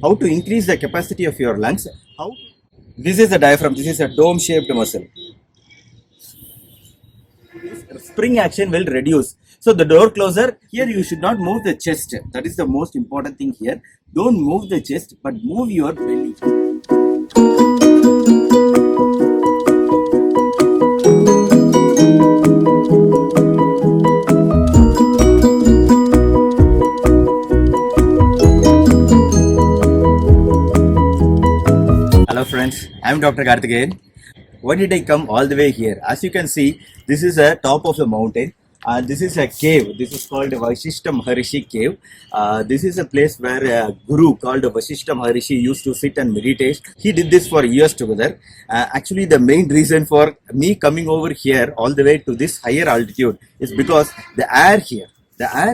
how to increase the capacity of your lungs. How? This is the diaphragm. This is a dome-shaped muscle. This spring action will reduce. So the door closer, here you should not move the chest. That is the most important thing here. Don't move the chest, but move your belly. Hello friends, I am Dr. Karthikeyan. Why did I come all the way here? As you can see, this is a top of the mountain. This is a cave. This is called Vasishtha Maharishi cave. This is a place where a guru called Vasishtha Maharishi used to sit and meditate. He did this for years together. Actually, the main reason for me coming over here all the way to this higher altitude is because the air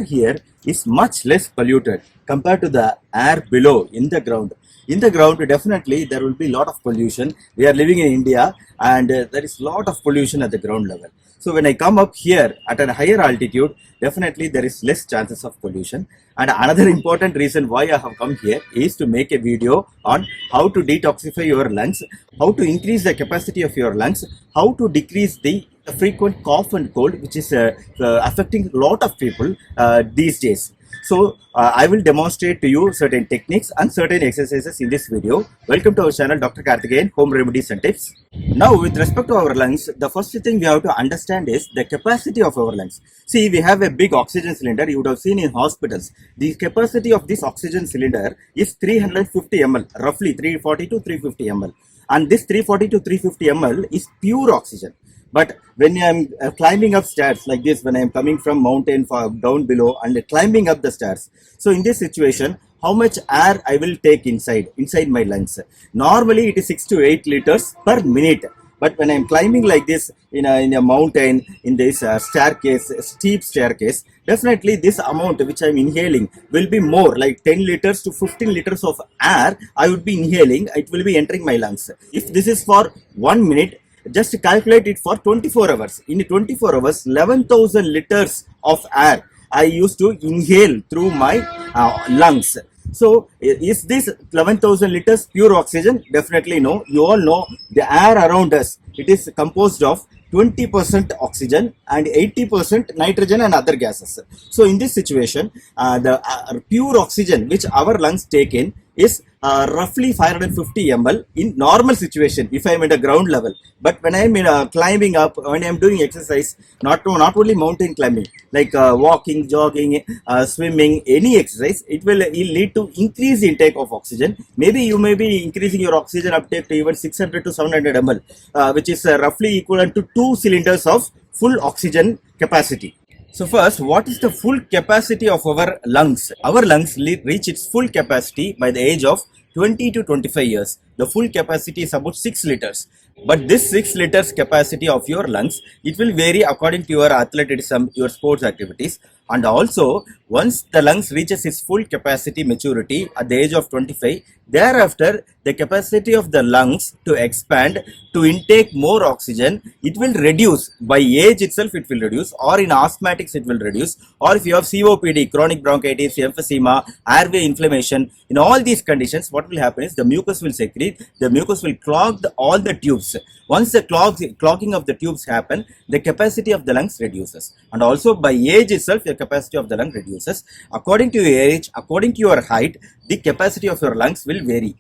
here is much less polluted compared to the air below in the ground. In the ground, definitely there will be a lot of pollution. We are living in India and there is a lot of pollution at the ground level. So when I come up here at a higher altitude, definitely there is less chances of pollution. And another important reason why I have come here is to make a video on how to detoxify your lungs, how to increase the capacity of your lungs, how to decrease the frequent cough and cold, which is affecting a lot of people these days. So I will demonstrate to you certain techniques and certain exercises in this video. Welcome to our channel, Dr. Karthikeyan, Home Remedies and Tips. Now, with respect to our lungs, the first thing we have to understand is the capacity of our lungs. See, we have a big oxygen cylinder. You would have seen in hospitals. The capacity of this oxygen cylinder is 350 ml, roughly 340 to 350 ml. And this 340 to 350 ml is pure oxygen. But when I am climbing up stairs like this, when I am coming from mountain down below and climbing up the stairs, so in this situation, how much air I will take inside my lungs? Normally it is 6 to 8 liters per minute. But when I am climbing like this in a mountain, in this steep staircase, definitely this amount which I am inhaling will be more, like 10 liters to 15 liters of air I would be inhaling. It will be entering my lungs. If this is for 1 minute, just calculate it for 24 hours. In 24 hours, 11,000 liters of air I used to inhale through my lungs. So, is this 11,000 liters pure oxygen? Definitely no. You all know the air around us, it is composed of 20% oxygen and 80% nitrogen and other gases. So, in this situation, the pure oxygen which our lungs take in is roughly 550 ml in normal situation if I am at a ground level. But when I am climbing up, when I am doing exercise, not only mountain climbing, like walking, jogging, swimming, any exercise, it will lead to increased intake of oxygen. Maybe you may be increasing your oxygen uptake to even 600 to 700 ml, which is roughly equivalent to 2 cylinders of full oxygen capacity. So first, what is the full capacity of our lungs? Our lungs reach its full capacity by the age of 20 to 25 years. The full capacity is about 6 liters. But this 6 liters capacity of your lungs, it will vary according to your athleticism, your sports activities. And also, once the lungs reaches its full capacity maturity at the age of 25, thereafter, the capacity of the lungs to expand, to intake more oxygen, it will reduce. By age itself, it will reduce, or in asthmatics, it will reduce, or if you have COPD, chronic bronchitis, emphysema, airway inflammation, in all these conditions, what will happen is the mucus will secrete, the mucus will clog all the tubes. Once the clogging of the tubes happen, the capacity of the lungs reduces. And also by age itself, the capacity of the lung reduces. According to your age, according to your height, the capacity of your lungs will vary.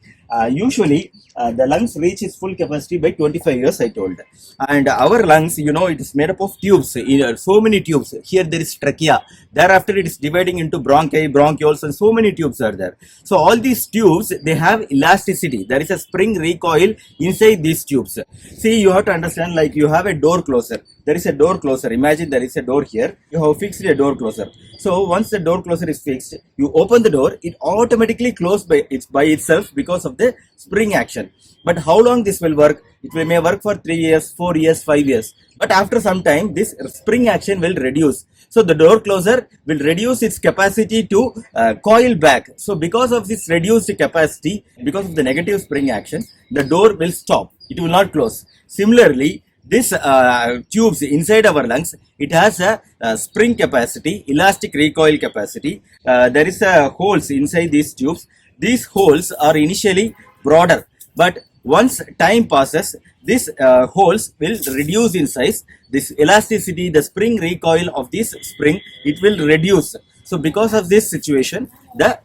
Usually, the lungs reach its full capacity by 25 years, I told. And our lungs, you know, it is made up of tubes, so many tubes. Here there is trachea. Thereafter, it is dividing into bronchi, bronchioles, and so many tubes are there. So all these tubes, they have elasticity. There is a spring recoil inside these tubes. See, you have to understand, like you have a door closer. There is a door closer. Imagine there is a door here. You have fixed a door closer. So once the door closer is fixed, you open the door, it automatically closes by itself because of the spring action. But how long this will work? It may work for 3 years, 4 years, 5 years. But after some time, this spring action will reduce. So the door closer will reduce its capacity to coil back. So because of this reduced capacity, because of the negative spring action, the door will stop. It will not close. Similarly, this tubes inside our lungs, it has a spring capacity, elastic recoil capacity. There is holes inside these tubes. These holes are initially broader, but once time passes, these holes will reduce in size. This elasticity, the spring recoil of this spring, it will reduce. So because of this situation, the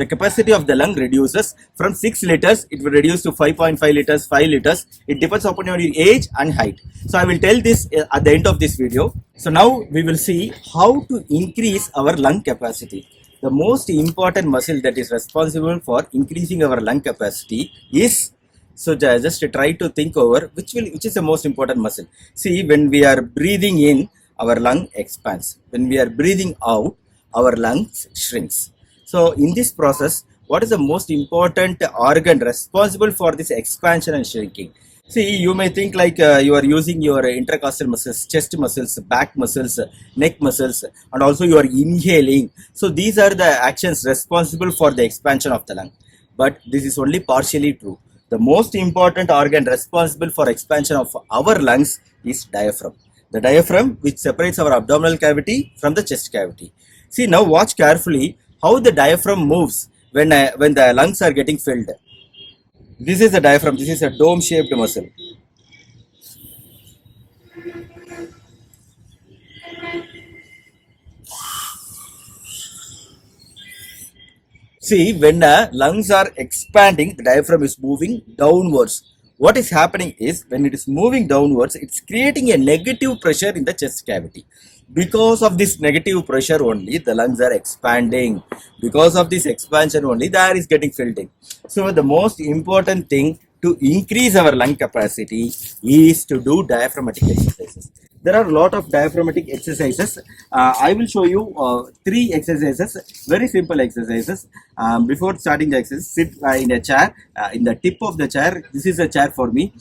capacity of the lung reduces from 6 liters, it will reduce to 5.5 liters, 5 liters. It depends upon your age and height. So I will tell this at the end of this video. So now we will see how to increase our lung capacity. The most important muscle that is responsible for increasing our lung capacity is, so just try to think over which is the most important muscle. See, when we are breathing in, our lung expands. When we are breathing out, our lungs shrinks. So in this process, what is the most important organ responsible for this expansion and shrinking? See, you may think like you are using your intercostal muscles, chest muscles, back muscles, neck muscles, and also you are inhaling. So these are the actions responsible for the expansion of the lung. But this is only partially true. The most important organ responsible for expansion of our lungs is diaphragm. The diaphragm, which separates our abdominal cavity from the chest cavity. See, now watch carefully how the diaphragm moves when the lungs are getting filled. This is the diaphragm. This is a dome-shaped muscle. See, when the lungs are expanding, the diaphragm is moving downwards. What is happening is, when it is moving downwards, it's creating a negative pressure in the chest cavity. Because of this negative pressure only, the lungs are expanding. Because of this expansion only, the air is getting filled in. So the most important thing to increase our lung capacity is to do diaphragmatic exercises. There are a lot of diaphragmatic exercises. I will show you 3 exercises, very simple exercises. Before starting the exercise, sit in a chair, in the tip of the chair. This is a chair for me.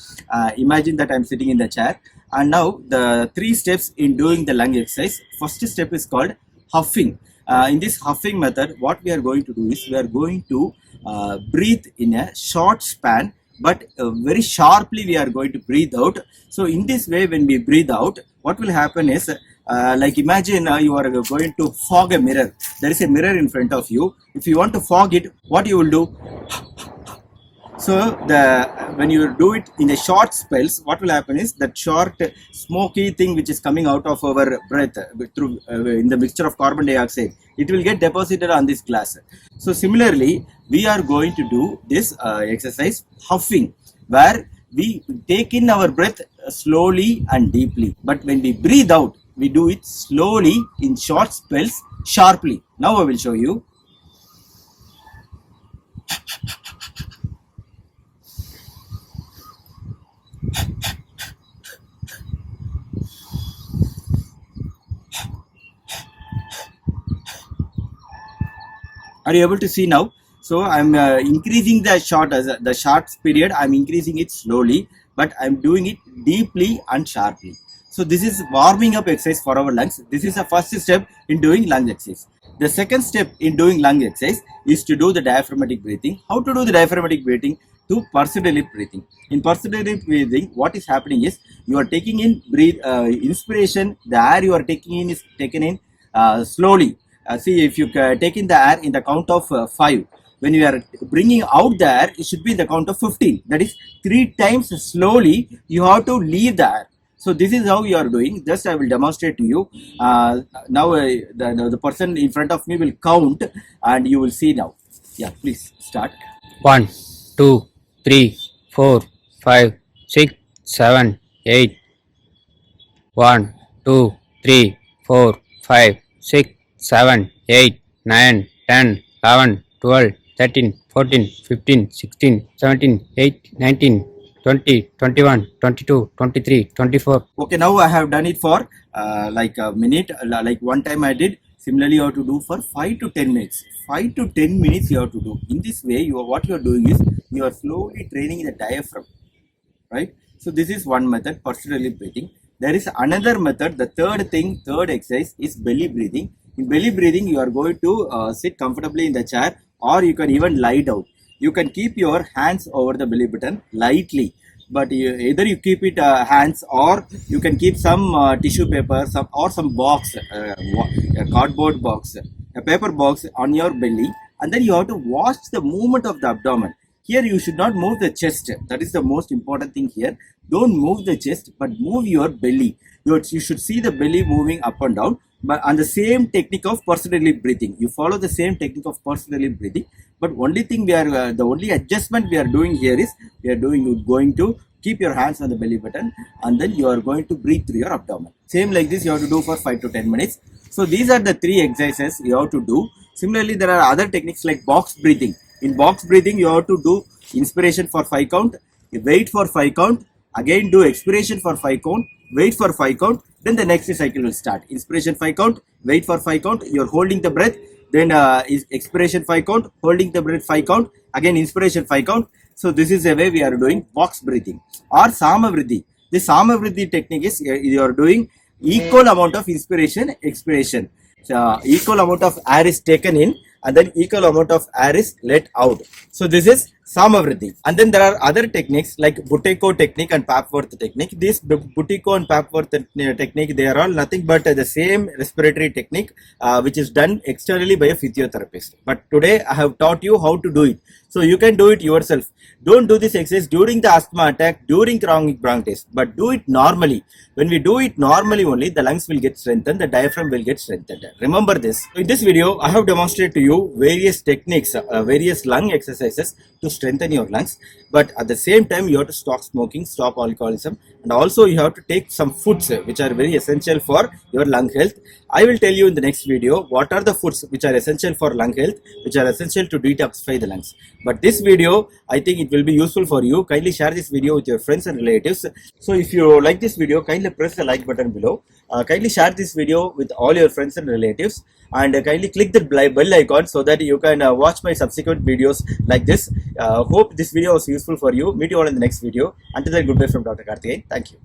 Imagine that I am sitting in the chair. And now the 3 steps in doing the lung exercise. First step is called huffing. In this huffing method, what we are going to do is we are going to breathe in a short span, but very sharply we are going to breathe out. So in this way, when we breathe out, what will happen is, like imagine you are going to fog a mirror. There is a mirror in front of you. If you want to fog it, what you will do? So when you do it in a short spells, what will happen is that short smoky thing which is coming out of our breath through in the mixture of carbon dioxide, it will get deposited on this glass. So similarly, we are going to do this exercise huffing, where we take in our breath slowly and deeply, but when we breathe out, we do it slowly in short spells, sharply. Now I will show you. Are you able to see now? So I'm increasing the short period. I'm increasing it slowly, but I'm doing it deeply and sharply. So this is warming up exercise for our lungs. This is the first step in doing lung exercise. The second step in doing lung exercise is to do the diaphragmatic breathing. How to do the diaphragmatic breathing? To pursed lip breathing. In pursed lip breathing, what is happening is you are taking in inspiration. The air you are taking in is taken in slowly. See, if you take in the air in the count of 5, when you are bringing out the air, it should be in the count of 15. That is 3 times slowly you have to leave the air. So this is how you are doing. Just I will demonstrate to you. Now the person in front of me will count and you will see now. Yeah, please start. 1, 2, 3, 4, 5, 6, 7, 8. 1, 2, 3, 4, 5, 6, 7, 8, 9, 10, 11, 12, 13, 14, 15, 16, 17, 18, 19, 20, 21, 22, 23, 24. Okay, now I have done it for like a minute. Like one time I did. Similarly, you have to do for 5 to 10 minutes. 5 to 10 minutes you have to do. In this way, what you are doing is you are slowly training the diaphragm, right? So this is one method, pursed lip breathing. There is another method. The third exercise is belly breathing. In belly breathing, you are going to sit comfortably in the chair, or you can even lie down. You can keep your hands over the belly button lightly, but either you keep it hands, or you can keep some tissue paper, some box, a cardboard box, a paper box on your belly, and then you have to watch the movement of the abdomen. Here you should not move the chest. That is the most important thing here. Don't move the chest, but move your belly. You should see the belly moving up and down, but on the same technique of personally breathing. You follow the same technique of personally breathing, but only thing the only adjustment we are doing here is you're going to keep your hands on the belly button, and then you are going to breathe through your abdomen. Same like this you have to do for 5 to 10 minutes. So these are the 3 exercises you have to do. Similarly, there are other techniques like box breathing. In box breathing, you have to do inspiration for 5 count, wait for 5 count, again do expiration for 5 count, wait for 5 count, then the next cycle will start. Inspiration 5 count, wait for 5 count, you're holding the breath, then is expiration 5 count, holding the breath 5 count, again inspiration 5 count. So this is the way we are doing box breathing or Samavriddhi. This Samavriddhi technique is you are doing equal amount of inspiration, expiration. So equal amount of air is taken in and then equal amount of air is let out. So this is Samavriddhi. And then there are other techniques like Buteyko technique and Papworth technique. This Buteyko and Papworth technique, they are all nothing but the same respiratory technique which is done externally by a physiotherapist. But today I have taught you how to do it. So you can do it yourself. Don't do this exercise during the asthma attack, during chronic bronchitis, but do it normally. When we do it normally only, the lungs will get strengthened, the diaphragm will get strengthened. Remember this. In this video, I have demonstrated to you various techniques, various lung exercises to strengthen your lungs. But at the same time, you have to stop smoking, stop alcoholism, and also you have to take some foods which are very essential for your lung health. I will tell you in the next video what are the foods which are essential for lung health, which are essential to detoxify the lungs. But this video, I think it will be useful for you. Kindly share this video with your friends and relatives. So if you like this video, kindly press the like button below. Kindly share this video with all your friends and relatives, and kindly click the bell icon so that you can watch my subsequent videos like this. Hope this video was useful for you. Meet you all in the next video. Until then, goodbye from Dr. Karthikeyan. Thank you.